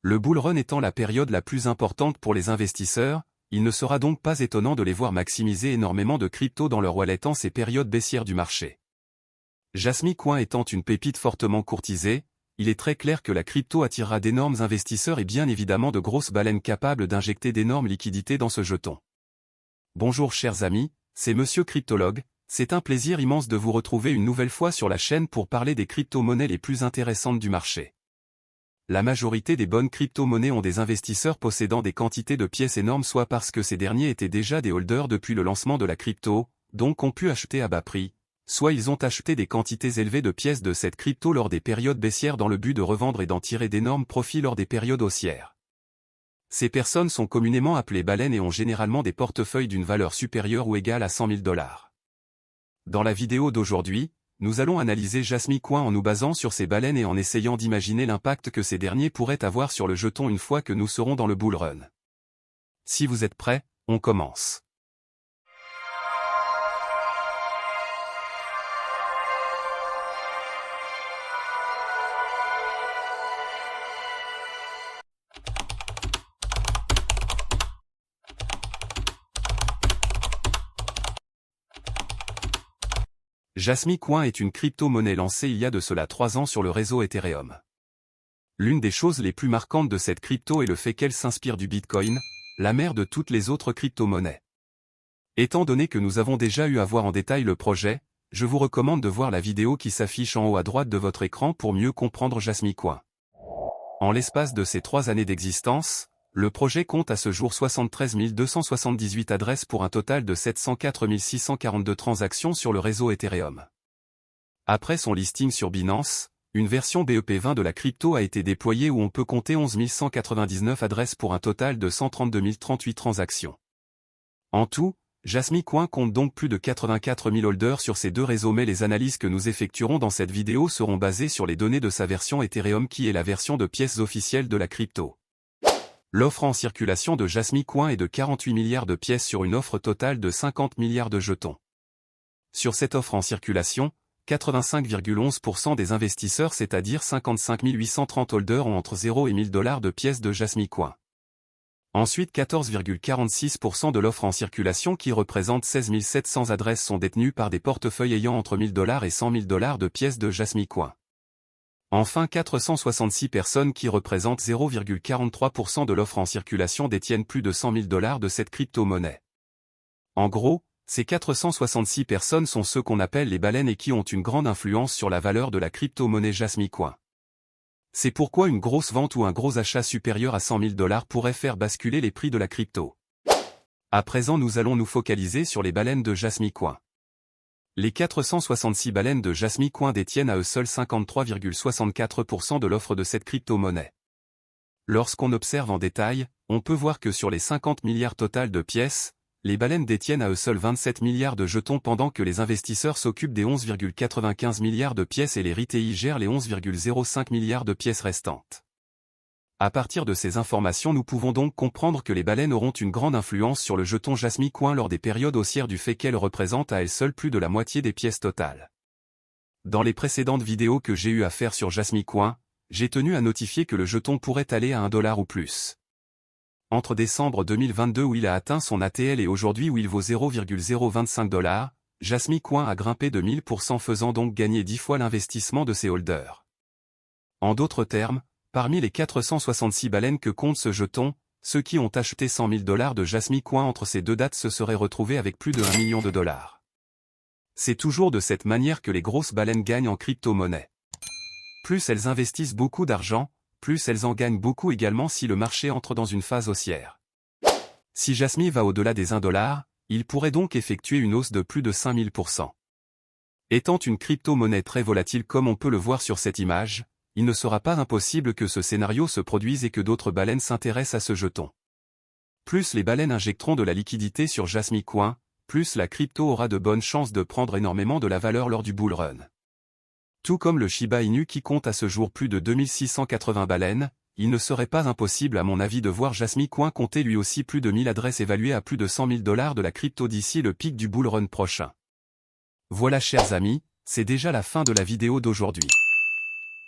Le bull run étant la période la plus importante pour les investisseurs, il ne sera donc pas étonnant de les voir maximiser énormément de crypto dans leur wallet en ces périodes baissières du marché. Jasmy Coin étant une pépite fortement courtisée, il est très clair que la crypto attirera d'énormes investisseurs et bien évidemment de grosses baleines capables d'injecter d'énormes liquidités dans ce jeton. Bonjour chers amis, c'est Monsieur Cryptologue, c'est un plaisir immense de vous retrouver une nouvelle fois sur la chaîne pour parler des crypto-monnaies les plus intéressantes du marché. La majorité des bonnes crypto-monnaies ont des investisseurs possédant des quantités de pièces énormes soit parce que ces derniers étaient déjà des holders depuis le lancement de la crypto, donc ont pu acheter à bas prix, soit ils ont acheté des quantités élevées de pièces de cette crypto lors des périodes baissières dans le but de revendre et d'en tirer d'énormes profits lors des périodes haussières. Ces personnes sont communément appelées baleines et ont généralement des portefeuilles d'une valeur supérieure ou égale à 100 000 $. Dans la vidéo d'aujourd'hui, nous allons analyser Jasmy Coin en nous basant sur ces baleines et en essayant d'imaginer l'impact que ces derniers pourraient avoir sur le jeton une fois que nous serons dans le bull run. Si vous êtes prêts, on commence. Jasmy Coin est une crypto-monnaie lancée il y a de cela 3 ans sur le réseau Ethereum. L'une des choses les plus marquantes de cette crypto est le fait qu'elle s'inspire du Bitcoin, la mère de toutes les autres crypto-monnaies. Étant donné que nous avons déjà eu à voir en détail le projet, je vous recommande de voir la vidéo qui s'affiche en haut à droite de votre écran pour mieux comprendre Jasmy Coin. En l'espace de ces 3 années d'existence, le projet compte à ce jour 73 278 adresses pour un total de 704 642 transactions sur le réseau Ethereum. Après son listing sur Binance, une version BEP20 de la crypto a été déployée où on peut compter 11 199 adresses pour un total de 132 038 transactions. En tout, Jasmy Coin compte donc plus de 84 000 holders sur ces deux réseaux mais les analyses que nous effectuerons dans cette vidéo seront basées sur les données de sa version Ethereum qui est la version de pièces officielles de la crypto. L'offre en circulation de Jasmy Coin est de 48 milliards de pièces sur une offre totale de 50 milliards de jetons. Sur cette offre en circulation, 85,11% des investisseurs c'est-à-dire 55 830 holders ont entre 0 et 1000 $ de pièces de Jasmy Coin. Ensuite 14,46% de l'offre en circulation qui représente 16 700 adresses sont détenues par des portefeuilles ayant entre 1000 $ et 100 000 $ de pièces de Jasmy Coin. Enfin 466 personnes qui représentent 0,43% de l'offre en circulation détiennent plus de 100 000 $ de cette crypto-monnaie. En gros, ces 466 personnes sont ceux qu'on appelle les baleines et qui ont une grande influence sur la valeur de la crypto-monnaie Jasmy Coin. C'est pourquoi une grosse vente ou un gros achat supérieur à 100 000 $ pourrait faire basculer les prix de la crypto. À présent nous allons nous focaliser sur les baleines de Jasmy Coin. Les 466 baleines de Jasmy Coin détiennent à eux seuls 53,64% de l'offre de cette crypto-monnaie. Lorsqu'on observe en détail, on peut voir que sur les 50 milliards total de pièces, les baleines détiennent à eux seuls 27 milliards de jetons pendant que les investisseurs s'occupent des 11,95 milliards de pièces et les retailers gèrent les 11,05 milliards de pièces restantes. À partir de ces informations nous pouvons donc comprendre que les baleines auront une grande influence sur le jeton Jasmy Coin lors des périodes haussières du fait qu'elles représentent à elles seules plus de la moitié des pièces totales. Dans les précédentes vidéos que j'ai eu à faire sur Jasmy Coin, j'ai tenu à notifier que le jeton pourrait aller à 1 $ ou plus. Entre décembre 2022 où il a atteint son ATL et aujourd'hui où il vaut 0,025 $, Jasmy Coin a grimpé de 1000% faisant donc gagner 10 fois l'investissement de ses holders. En d'autres termes, parmi les 466 baleines que compte ce jeton, ceux qui ont acheté 100 000 $ de Jasmy Coin entre ces deux dates se seraient retrouvés avec plus de 1 million de $. C'est toujours de cette manière que les grosses baleines gagnent en crypto-monnaie. Plus elles investissent beaucoup d'argent, plus elles en gagnent beaucoup également si le marché entre dans une phase haussière. Si Jasmy va au-delà des 1 $, il pourrait donc effectuer une hausse de plus de 5000%. Étant une crypto-monnaie très volatile comme on peut le voir sur cette image, il ne sera pas impossible que ce scénario se produise et que d'autres baleines s'intéressent à ce jeton. Plus les baleines injecteront de la liquidité sur Jasmy Coin, plus la crypto aura de bonnes chances de prendre énormément de la valeur lors du bull run. Tout comme le Shiba Inu qui compte à ce jour plus de 2680 baleines, il ne serait pas impossible à mon avis de voir Jasmy Coin compter lui aussi plus de 1000 adresses évaluées à plus de 100 000 $ de la crypto d'ici le pic du bull run prochain. Voilà chers amis, c'est déjà la fin de la vidéo d'aujourd'hui.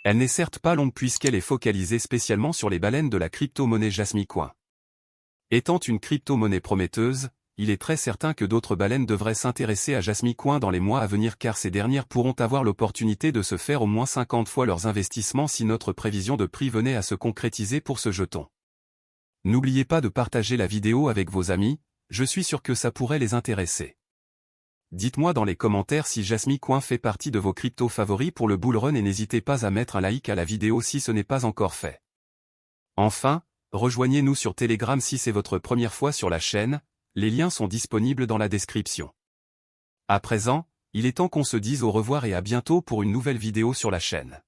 Elle n'est certes pas longue puisqu'elle est focalisée spécialement sur les baleines de la crypto-monnaie Jasmy Coin. Étant une crypto-monnaie prometteuse, il est très certain que d'autres baleines devraient s'intéresser à Jasmy Coin dans les mois à venir car ces dernières pourront avoir l'opportunité de se faire au moins 50 fois leurs investissements si notre prévision de prix venait à se concrétiser pour ce jeton. N'oubliez pas de partager la vidéo avec vos amis, je suis sûr que ça pourrait les intéresser. Dites-moi dans les commentaires si Jasmy Coin fait partie de vos cryptos favoris pour le bull run et n'hésitez pas à mettre un like à la vidéo si ce n'est pas encore fait. Enfin, rejoignez-nous sur Telegram si c'est votre première fois sur la chaîne, les liens sont disponibles dans la description. À présent, il est temps qu'on se dise au revoir et à bientôt pour une nouvelle vidéo sur la chaîne.